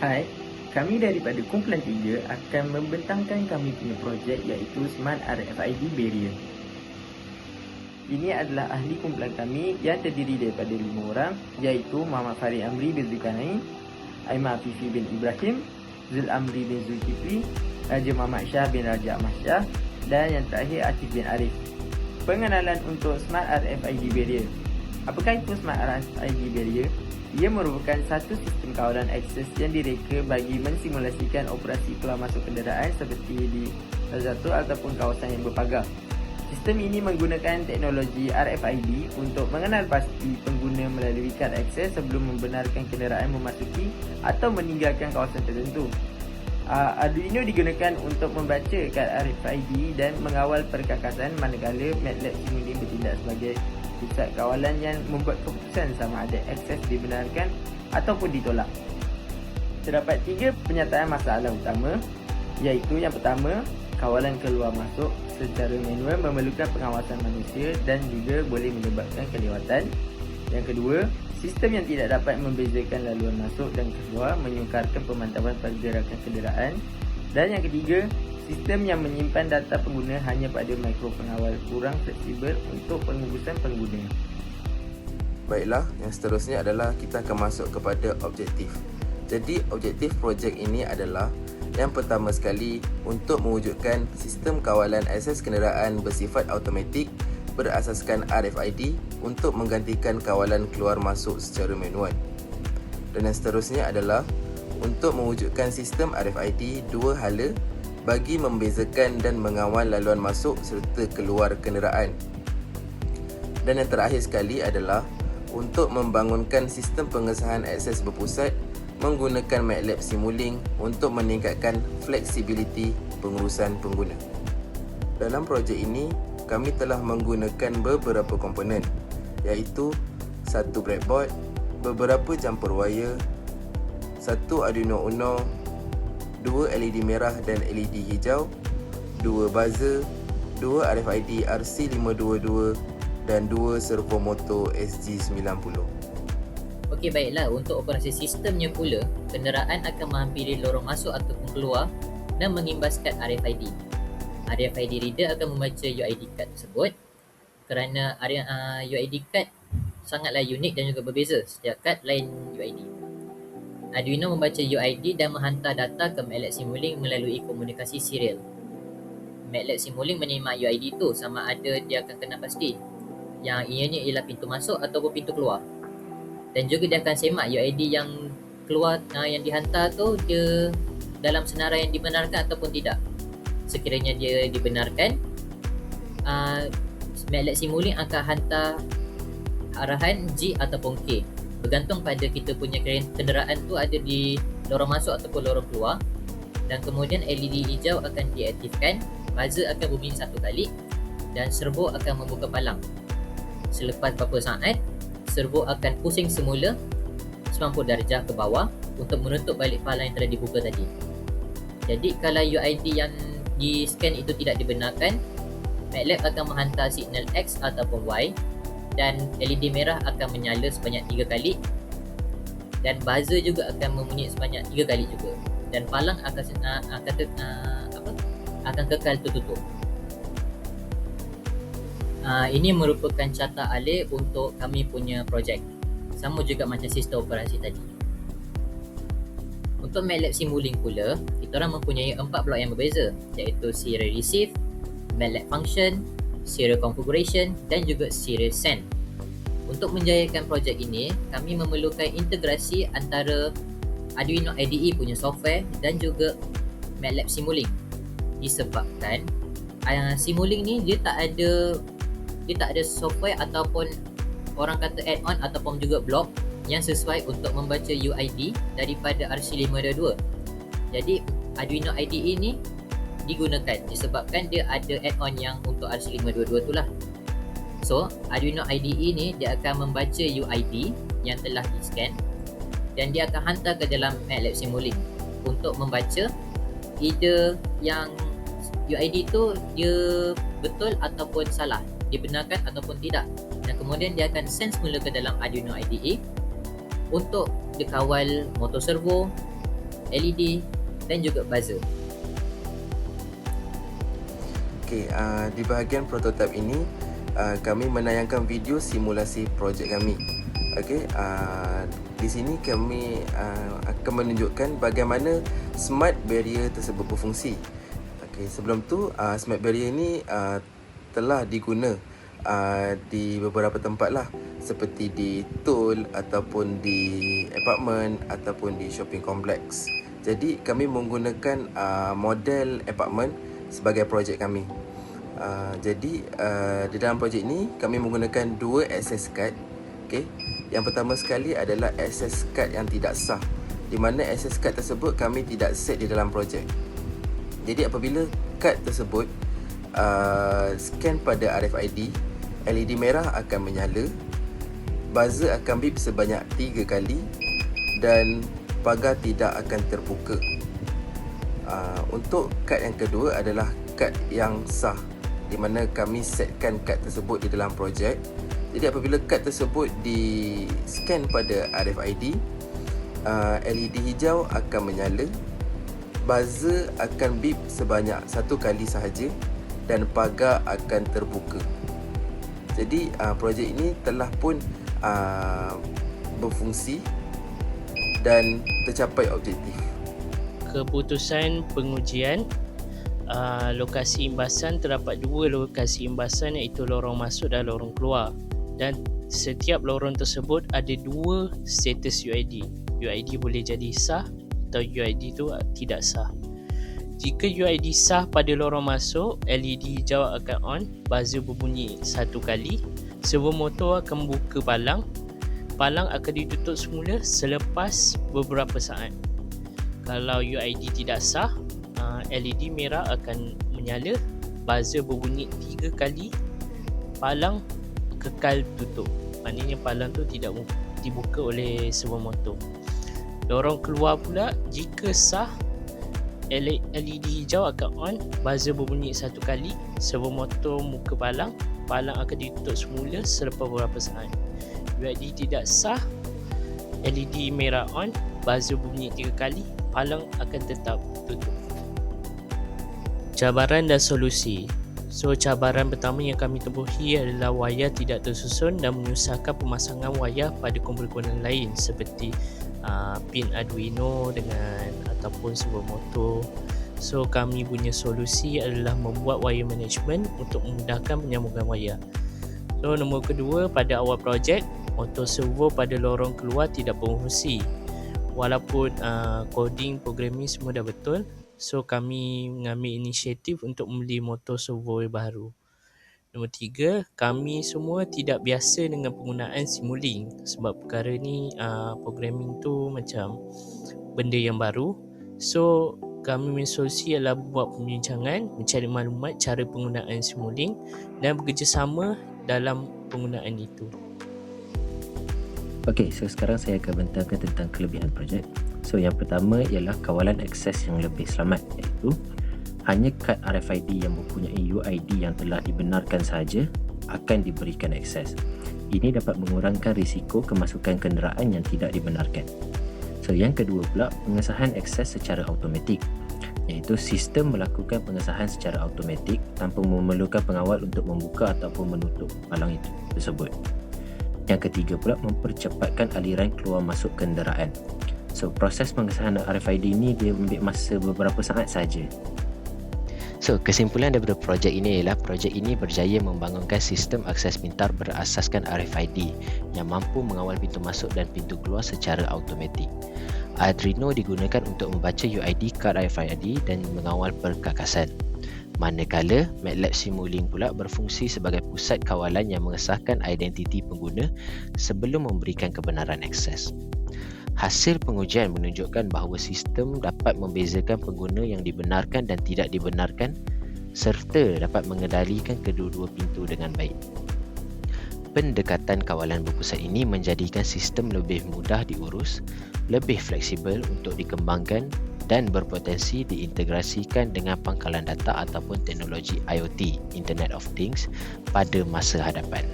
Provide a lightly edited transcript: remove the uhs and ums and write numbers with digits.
Hai, kami daripada Kumpulan 3 akan membentangkan kami punya projek iaitu Smart RFID Barrier. Ini adalah ahli kumpulan kami yang terdiri daripada 5 orang iaitu Muhammad Farid Amri bin Zulkarnain, Aiman Afifi bin Ibrahim, Zul Amri bin Zulkifli, Raja Muhammad Shah bin Raja Ahmad Shah dan yang terakhir Atif bin Arif. Pengenalan untuk Smart RFID Barrier. Apakah itu Smart RFID Barrier? Ia merupakan satu sistem kawalan akses yang direka bagi mensimulasikan operasi keluar masuk kenderaan seperti di Lazzatul ataupun kawasan yang berpagar. Sistem ini menggunakan teknologi RFID untuk mengenal pasti pengguna melalui kad akses sebelum membenarkan kenderaan memasuki atau meninggalkan kawasan tertentu. Arduino digunakan untuk membaca kad RFID dan mengawal perkakasan manakala MATLAB Simulink bertindak sebagai pusat kawalan yang membuat keputusan sama ada akses dibenarkan ataupun ditolak. Terdapat 3 penyataan masalah utama iaitu yang pertama, kawalan keluar masuk secara manual memerlukan pengawasan manusia dan juga boleh menyebabkan kelewatan. Yang kedua, sistem yang tidak dapat membezakan laluan masuk dan keluar menyukarkan pemantauan pergerakan kenderaan. Dan yang ketiga, sistem yang menyimpan data pengguna hanya pada mikropengawal kurang fleksibel untuk pengurusan pengguna. Baiklah, yang seterusnya adalah kita akan masuk kepada objektif. Jadi, objektif projek ini adalah yang pertama sekali untuk mewujudkan sistem kawalan akses kenderaan bersifat automatik berasaskan RFID untuk menggantikan kawalan keluar masuk secara manual. Dan yang seterusnya adalah untuk mewujudkan sistem RFID dua hala bagi membezakan dan mengawal laluan masuk serta keluar kenderaan. Dan yang terakhir sekali adalah untuk membangunkan sistem pengesahan akses berpusat menggunakan MATLAB Simulink untuk meningkatkan fleksibiliti pengurusan pengguna. Dalam projek ini, kami telah menggunakan beberapa komponen iaitu satu breadboard, beberapa jumper wire, satu Arduino Uno, 2 LED merah dan LED hijau, 2 buzzer, 2 RFID RC522 dan 2 servo motor SG90. Okey, baiklah, untuk operasi sistemnya pula, kenderaan akan menghampiri lorong masuk ataupun keluar dan mengimbas kad RFID. RFID reader akan membaca UID card tersebut kerana UID card sangatlah unik dan juga berbeza, setiap kad lain UID. Arduino membaca UID dan menghantar data ke MATLAB Simulink melalui komunikasi serial. MATLAB Simulink menyimak UID tu sama ada dia akan kenal pasti yang ianya ialah pintu masuk ataupun pintu keluar. Dan juga dia akan semak UID yang keluar yang dihantar tu dia dalam senarai yang dibenarkan ataupun tidak. Sekiranya dia dibenarkan, MATLAB Simulink akan hantar arahan G ataupun K bergantung pada kita punya kenderaan tu ada di lorong masuk ataupun lorong keluar. Dan kemudian LED hijau akan diaktifkan, buzzer akan berbunyi 1 kali dan servo akan membuka palang. Selepas beberapa saat, servo akan pusing semula 90 darjah ke bawah untuk menutup balik palang yang telah dibuka tadi. Jadi kalau UID yang di-scan itu tidak dibenarkan, MATLAB akan menghantar signal X ataupun Y dan LED merah akan menyala sebanyak 3 kali dan buzzer juga akan membunyi sebanyak 3 kali juga dan palang akan kekal tertutup. Ini merupakan carta alih untuk kami punya projek. Sama juga macam sistem operasi tadi. Untuk MATLAB Simulink pula, kita orang mempunyai 4 blok yang berbeza iaitu serial receive, MATLAB function, serial configuration dan juga serial send. Untuk menjayakan projek ini, kami memerlukan integrasi antara Arduino IDE punya software dan juga MATLAB Simulink. Disebabkan Simulink ni dia tak ada software ataupun orang kata add-on ataupun juga blok yang sesuai untuk membaca UID daripada RC522. Jadi Arduino IDE ni digunakan disebabkan dia ada add-on yang untuk RC522 tu lah. So Arduino IDE ni dia akan membaca UID yang telah di-scan dan dia akan hantar ke dalam MATLAB Simulink untuk membaca either yang UID tu dia betul ataupun salah, dibenarkan ataupun tidak. Dan kemudian dia akan send semula ke dalam Arduino IDE untuk dikawal motor servo, LED dan juga buzzer. Okey, di bahagian prototype ini kami menayangkan video simulasi projek kami. Okey, di sini kami akan menunjukkan bagaimana smart barrier tersebut berfungsi. Okey, sebelum tu smart barrier ini telah diguna di beberapa tempat lah, seperti di tol ataupun di apartment ataupun di shopping complex. Jadi kami menggunakan model apartment sebagai projek kami. Jadi di dalam projek ini kami menggunakan 2 access card. Okay. Yang pertama sekali adalah access card yang tidak sah, di mana access card tersebut kami tidak set di dalam projek. Jadi apabila kad tersebut scan pada RFID, LED merah akan menyala, buzzer akan beep sebanyak 3 kali dan pagar tidak akan terbuka. Untuk kad yang kedua adalah kad yang sah, di mana kami setkan kad tersebut di dalam projek. Jadi apabila kad tersebut di scan pada RFID, LED hijau akan menyala, buzzer akan beep sebanyak 1 kali sahaja dan pagar akan terbuka. Jadi projek ini telah pun berfungsi dan tercapai objektif. Keputusan pengujian, lokasi imbasan, terdapat 2 lokasi imbasan, iaitu lorong masuk dan lorong keluar, dan setiap lorong tersebut ada 2 status UID. UID boleh jadi sah atau UID itu tidak sah. Jika UID sah pada lorong masuk, LED hijau akan on, buzzer berbunyi 1 kali, servo motor akan buka palang akan ditutup semula selepas beberapa saat. Kalau UID tidak sah, LED merah akan menyala, buzzer berbunyi 3 kali, palang kekal tutup. Maknanya palang tu tidak dibuka oleh servo motor. Lorong keluar pula, jika sah, LED hijau akan on, buzzer berbunyi 1 kali, servo motor muka palang akan ditutup semula selepas beberapa saat. UID tidak sah, LED merah on, buzzer berbunyi 3 kali, palang akan tetap tutup. Cabaran dan solusi. Cabaran pertama yang kami tempuhi adalah wayar tidak tersusun dan menyusahkan pemasangan wayar pada komponen lain seperti pin Arduino dengan ataupun servo motor. Kami punya solusi adalah membuat wire management untuk memudahkan penyambungan wayar. Nombor kedua, pada awal projek, motor servo pada lorong keluar tidak berfungsi. Walaupun coding, programming semua dah betul, kami mengambil inisiatif untuk membeli motor servo baru. Nombor 3, kami semua tidak biasa dengan penggunaan Simulink, sebab perkara ni programming tu macam benda yang baru. Kami punya solusi adalah buat pembincangan, mencari maklumat cara penggunaan Simulink dan bekerjasama dalam penggunaan itu. Okey, sekarang saya akan bentangkan tentang kelebihan projek. Yang pertama ialah kawalan akses yang lebih selamat, iaitu hanya kad RFID yang mempunyai UID yang telah dibenarkan sahaja akan diberikan akses. Ini dapat mengurangkan risiko kemasukan kenderaan yang tidak dibenarkan. Yang kedua pula, pengesahan akses secara automatik, iaitu sistem melakukan pengesahan secara automatik tanpa memerlukan pengawal untuk membuka ataupun menutup palang itu tersebut. Yang ketiga pula, mempercepatkan aliran keluar masuk kenderaan. Proses pengesahan RFID ini dia ambil masa beberapa saat saja. Kesimpulan daripada projek ini ialah projek ini berjaya membangunkan sistem akses pintar berasaskan RFID yang mampu mengawal pintu masuk dan pintu keluar secara automatik. Arduino digunakan untuk membaca UID kad RFID dan mengawal perkakasan. Manakala MATLAB Simulink pula berfungsi sebagai pusat kawalan yang mengesahkan identiti pengguna sebelum memberikan kebenaran akses. Hasil pengujian menunjukkan bahawa sistem dapat membezakan pengguna yang dibenarkan dan tidak dibenarkan serta dapat mengendalikan kedua-dua pintu dengan baik. Pendekatan kawalan berpusat ini menjadikan sistem lebih mudah diurus, lebih fleksibel untuk dikembangkan dan berpotensi diintegrasikan dengan pangkalan data ataupun teknologi IoT, Internet of Things, pada masa hadapan.